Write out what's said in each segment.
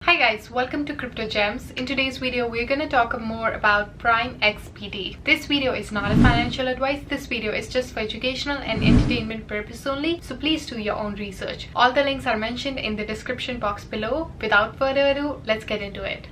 Hi guys, welcome to Crypto Gems. In today's video, we're going to talk more about Prime XBT. This video is not a financial advice. This video is just for educational and entertainment purpose only. So please do your own research. All the links are mentioned in the description box below. Without further ado, let's get into it.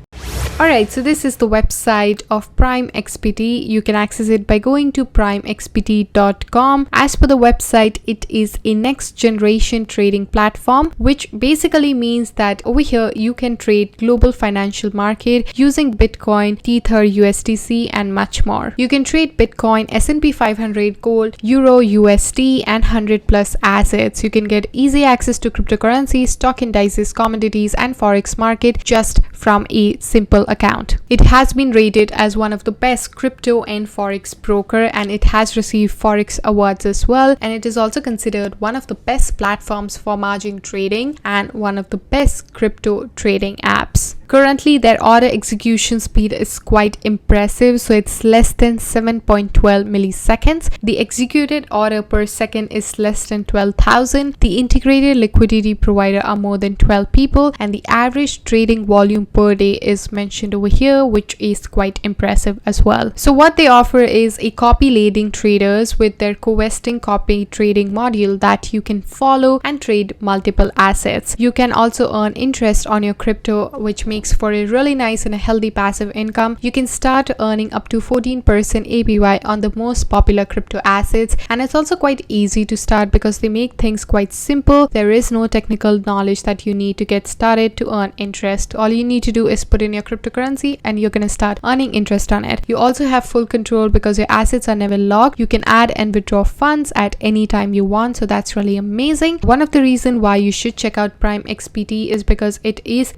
Alright, so this is the website of Prime XBT. You can access it by going to primexbt.com. As per the website, it is a next generation trading platform, which basically means that over here you can trade global financial market using Bitcoin, Tether, USDC and much more. You can trade Bitcoin, S&P 500, gold, Euro, USD and 100 plus assets. You can get easy access to cryptocurrencies, stock indices, commodities and forex market just from a simple account. It has been rated as one of the best crypto and forex broker, and it has received forex awards as well, and it is also considered one of the best platforms for margin trading and one of the best crypto trading apps. Currently, their order execution speed is quite impressive, so it's less than 7.12 milliseconds. The executed order per second is less than 12,000. The integrated liquidity provider are more than 12 people, and the average trading volume per day is mentioned over here, which is quite impressive as well. So what they offer is a copy lading traders with their co-vesting copy trading module that you can follow and trade multiple assets. You can also earn interest on your crypto, which makes for a really nice and a healthy passive income. You can start earning up to 14% APY on the most popular crypto assets, and it's also quite easy to start because they make things quite simple. There is no technical knowledge that you need to get started to earn interest. All you need to do is put in your cryptocurrency and you're going to start earning interest on it. You also have full control because your assets are never locked. You can add and withdraw funds at any time you want, so that's really amazing. One of the reasons why you should check out Prime XBT is because it is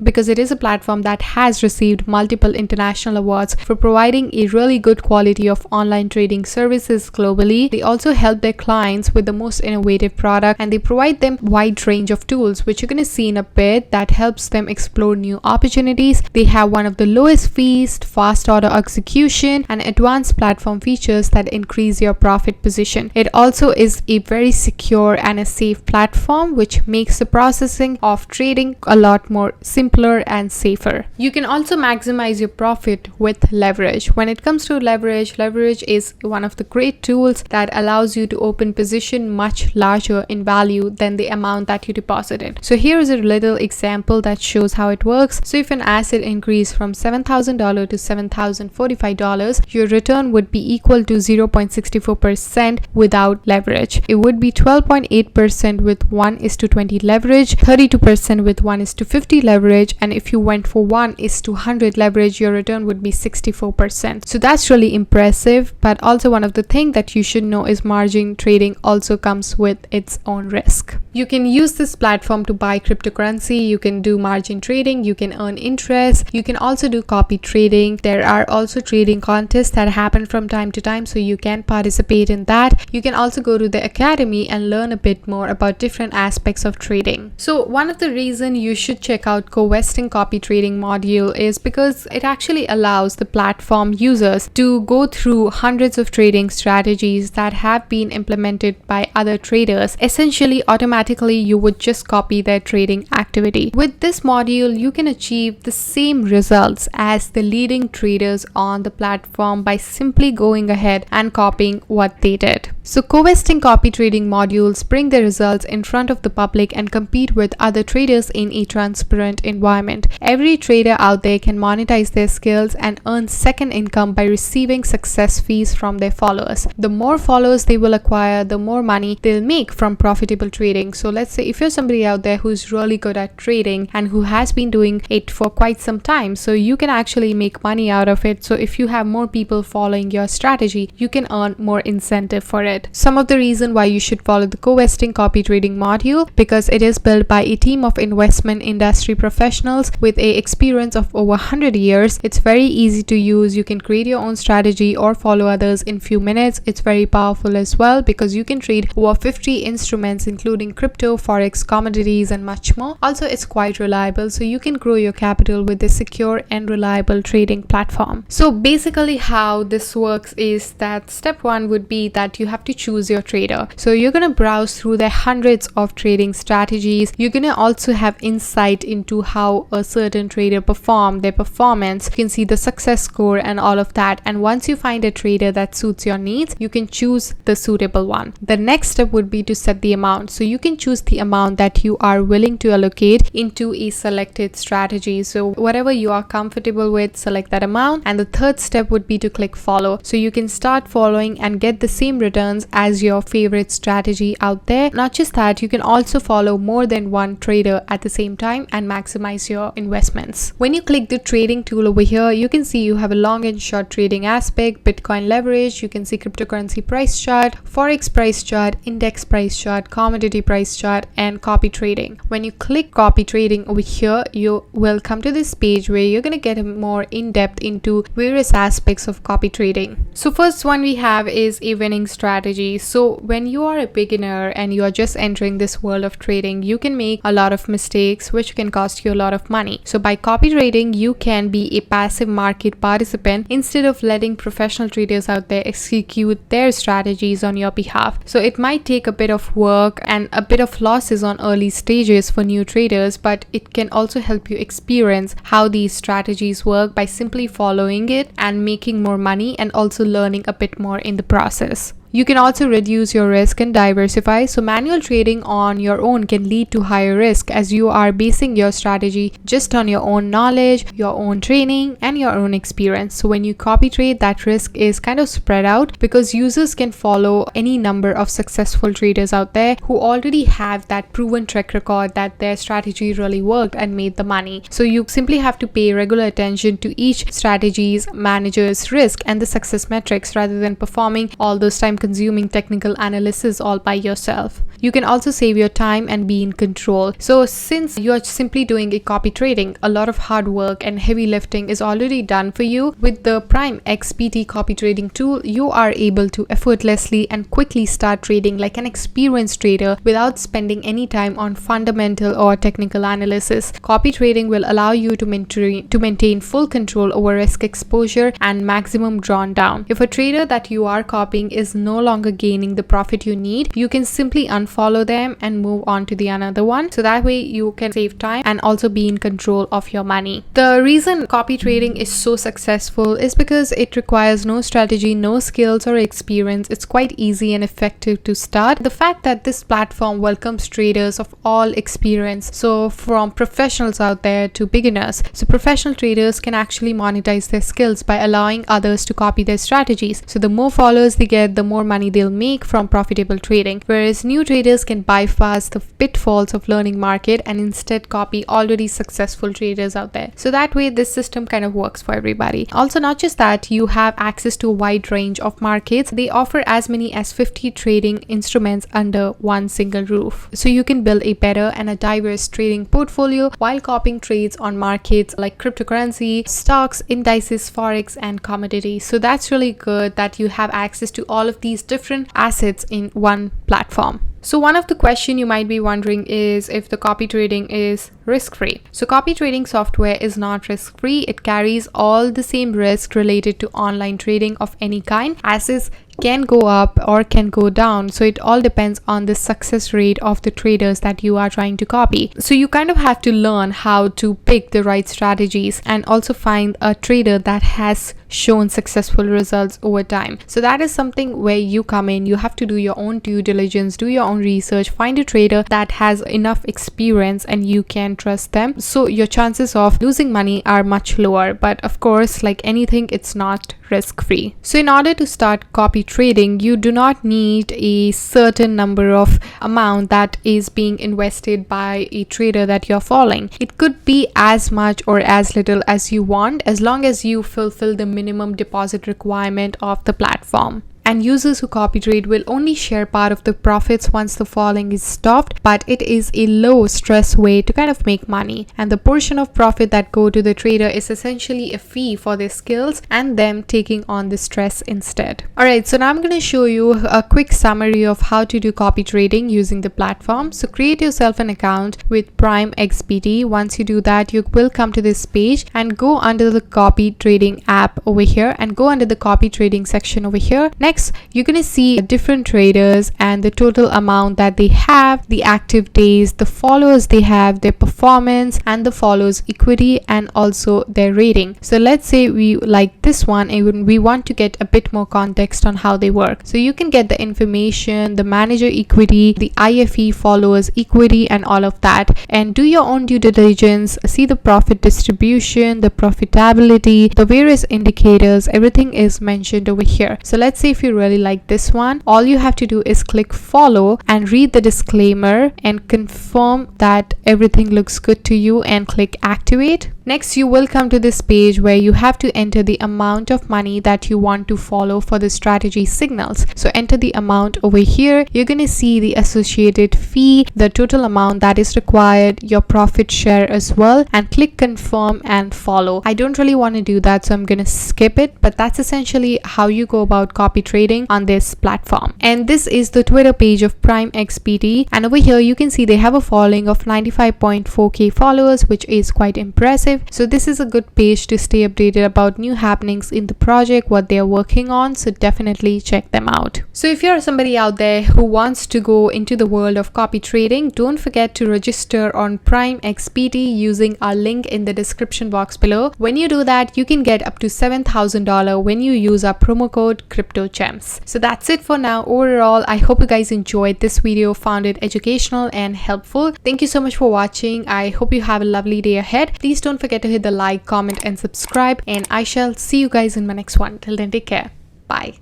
a platform that has received multiple international awards for providing a really good quality of online trading services globally. They also help their clients with the most innovative product, and they provide them wide range of tools, which you're going to see in a bit, that helps them explore new opportunities. They have one of the lowest fees, fast order execution and advanced platform features that increase your profit position. It also is a very secure and a safe platform, which makes the processing of trading a lot more simpler and safer. You can also maximize your profit with leverage. When it comes to leverage is one of the great tools that allows you to open position much larger in value than the amount that you deposited. So here is a little example that shows how it works. So if an asset increased from $7,000 to $7,045, your return would be equal to 0.64% without leverage. It would be 12.8% with 1:20 leverage, 32% with 1:50 leverage, and if you went for 1:100 leverage, your return would be 64%. So that's really impressive. But also one of the things that you should know is margin trading also comes with its own risk. You can use this platform to buy cryptocurrency. You can do margin trading. You can earn interest. You can also do copy trading. There are also trading contests that happen from time to time, so you can participate in that. You can also go to the academy and learn a bit more about different aspects of trading. So one of the reasons you should check out co-vesting copy trading module is because it actually allows the platform users to go through hundreds of trading strategies that have been implemented by other traders. Essentially, automatically you would just copy their trading activity. With this module, you can achieve the same results as the leading traders on the platform by simply going ahead and copying what they did. So co-vesting copy trading modules bring the results in front of the public and compete with other traders in a transparent environment. Every trader out there can monetize their skills and earn second income by receiving success fees from their followers. The more followers they will acquire, the more money they'll make from profitable trading. So let's say if you're somebody out there who's really good at trading and who has been doing it for quite some time, so you can actually make money out of it. So if you have more people following your strategy, you can earn more incentive for it. Some of the reason why you should follow the co-vesting copy trading module, because it is built by a team of investment industry professionals with a experience of over 100 years. It's very easy to use. You can create your own strategy or follow others in few minutes. It's very powerful as well because you can trade over 50 instruments including crypto, forex, commodities and much more. Also, it's quite reliable, so you can grow your capital with a secure and reliable trading platform. So basically how this works is that step one would be that you have to choose your trader. So you're going to browse through the hundreds of trading strategies. You're going to also have insight into how a certain certain trader performed, their performance. You can see the success score and all of that. And once you find a trader that suits your needs, you can choose the suitable one. The next step would be to set the amount. So you can choose the amount that you are willing to allocate into a selected strategy. So whatever you are comfortable with, select that amount. And the third step would be to click follow. So you can start following and get the same returns as your favorite strategy out there. Not just that, you can also follow more than one trader at the same time and maximize your investments. When you click the trading tool over here, you can see you have a long and short trading aspect, Bitcoin leverage, you can see cryptocurrency price chart, forex price chart, index price chart, commodity price chart, and copy trading. When you click copy trading over here, you will come to this page where you're going to get more in-depth into various aspects of copy trading. So first one we have is a winning strategy. So when you are a beginner and you are just entering this world of trading, you can make a lot of mistakes which can cost you a lot of money. So by copy trading, you can be a passive market participant instead of letting professional traders out there execute their strategies on your behalf. So it might take a bit of work and a bit of losses on early stages for new traders, but it can also help you experience how these strategies work by simply following it and making more money and also learning a bit more in the process. You can also reduce your risk and diversify. So manual trading on your own can lead to higher risk as you are basing your strategy just on your own knowledge, your own training, and your own experience. So when you copy trade, that risk is kind of spread out because users can follow any number of successful traders out there who already have that proven track record that their strategy really worked and made the money. So you simply have to pay regular attention to each strategy's manager's risk and the success metrics rather than performing all those time-consuming technical analysis all by yourself. You can also save your time and be in control. So since you're simply doing a copy trading, a lot of hard work and heavy lifting is already done for you. With the Prime XPT copy trading tool, you are able to effortlessly and quickly start trading like an experienced trader without spending any time on fundamental or technical analysis. Copy trading will allow you to maintain full control over risk exposure and maximum drawn down. If a trader that you are copying is no longer gaining the profit you need, you can simply unfollow them and move on to the another one. So that way you can save time and also be in control of your money. The reason copy trading is so successful is because it requires no strategy, no skills or experience. It's quite easy and effective to start. The fact that this platform welcomes traders of all experience, so from professionals out there to beginners. So professional traders can actually monetize their skills by allowing others to copy their strategies. So the more followers they get, the more money they'll make from profitable trading, whereas new traders can bypass the pitfalls of learning market and instead copy already successful traders out there. So that way this system kind of works for everybody. Also, not just that, you have access to a wide range of markets. They offer as many as 50 trading instruments under one single roof. So you can build a better and a diverse trading portfolio while copying trades on markets like cryptocurrency, stocks, indices, forex, and commodities. So that's really good that you have access to all of these different assets in one platform. So one of the question you might be wondering is if the copy trading is risk-free. So copy trading software is not risk-free. It carries all the same risk related to online trading of any kind. Assets can go up or can go down. So it all depends on the success rate of the traders that you are trying to copy. So you kind of have to learn how to pick the right strategies and also find a trader that has shown successful results over time. So that is something where you come in. You have to do your own due diligence, do your own research, find a trader that has enough experience and you can trust them. So your chances of losing money are much lower. But of course, like anything, it's not risk-free. So in order to start copy trading, you do not need a certain number of amount that is being invested by a trader that you're following. It could be as much or as little as you want, as long as you fulfill the minimum deposit requirement of the platform. And users who copy trade will only share part of the profits once the falling is stopped, but it is a low stress way to kind of make money. And the portion of profit that go to the trader is essentially a fee for their skills and them taking on the stress instead. Alright, so now I'm going to show you a quick summary of how to do copy trading using the platform. So create yourself an account with Prime XPT. Once you do that, you will come to this page and go under the copy trading app over here and go under the copy trading section over here. Next, Next, you're going to see different traders and the total amount that they have, the active days, the followers they have, their performance, and the followers equity, and also their rating. So let's say we like this one and we want to get a bit more context on how they work. So you can get the information, the manager equity, the IFE followers equity, and all of that, and do your own due diligence, see the profit distribution, the profitability, the various indicators, everything is mentioned over here. So let's say if you really like this one, all you have to do is click follow and read the disclaimer and confirm that everything looks good to you and click activate. Next, you will come to this page where you have to enter the amount of money that you want to follow for the strategy signals. So enter the amount over here. You're going to see the associated fee, the total amount that is required, your profit share as well, and click confirm and follow. I don't really want to do that, so I'm going to skip it, but that's essentially how you go about copy trading on this platform. And this is the Twitter page of Prime XPT, and over here you can see they have a following of 95.4k followers, which is quite impressive. So this is a good page to stay updated about new happenings in the project, what they're working on, so definitely check them out. So if you're somebody out there who wants to go into the world of copy trading, don't forget to register on Prime XPT using our link in the description box below. When you do that, you can get up to $7,000 when you use our promo code CryptoGems. So that's it for now. Overall, I hope you guys enjoyed this video, found it educational and helpful. Thank you so much for watching. I hope you have a lovely day ahead. Please don't forget to hit the like, comment, and subscribe, and I shall see you guys in my next one. Till then, take care. Bye.